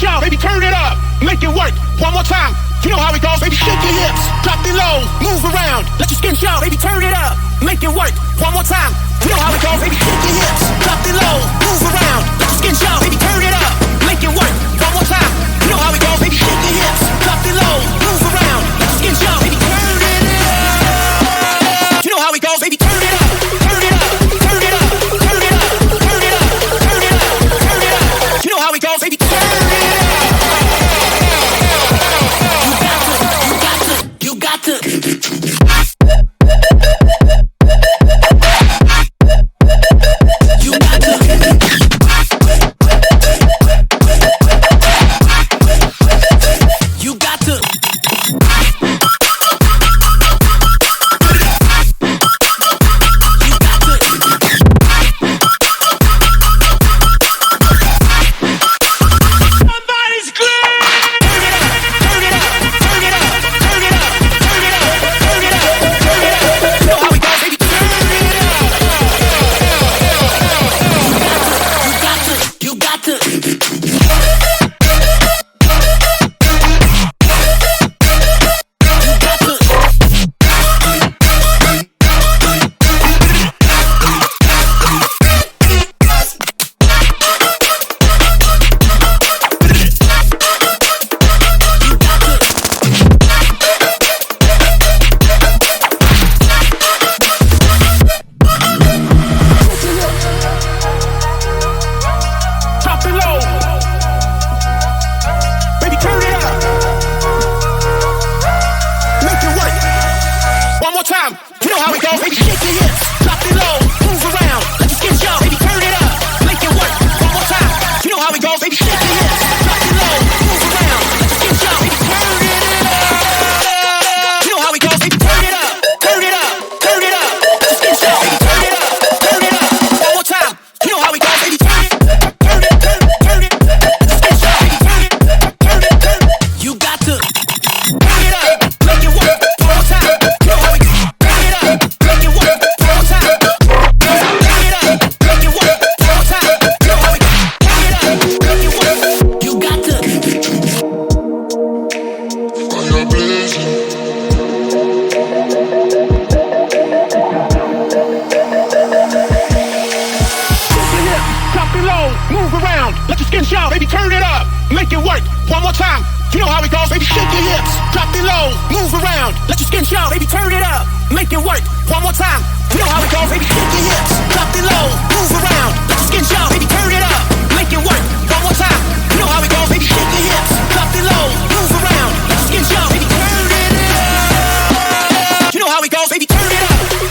show, baby, turn it up, make it work. One more time, you know how it goes, baby, shake your hips, drop it low, move around, let your skin show, baby, turn it up, make it work. One more time, you know how it goes, baby, shake your hips, drop it low, move around, let your skin show, baby, turn it up, make it work. One more time, you know how it goes, baby, shake your hips, drop it low, move around, let your skin show, baby, turn it up. You know how it goes, baby, turn it up,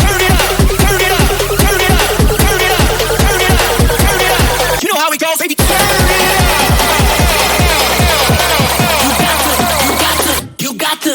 turn it up, turn it up, turn it up, turn it up, turn it up, turn it up. You know how it goes, baby, turn it up. You got to.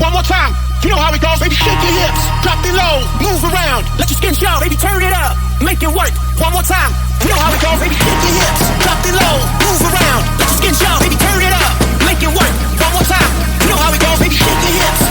one more time. You know how it goes, baby, shake your hips. Drop it low, move around, let your skin show, baby, turn it up. Make it work, one more time. You know how it goes, baby, shake your hips. Drop it low, move around, let your skin show, baby, turn it up. Make it work, one more time. You know how it goes, baby, shake your hips.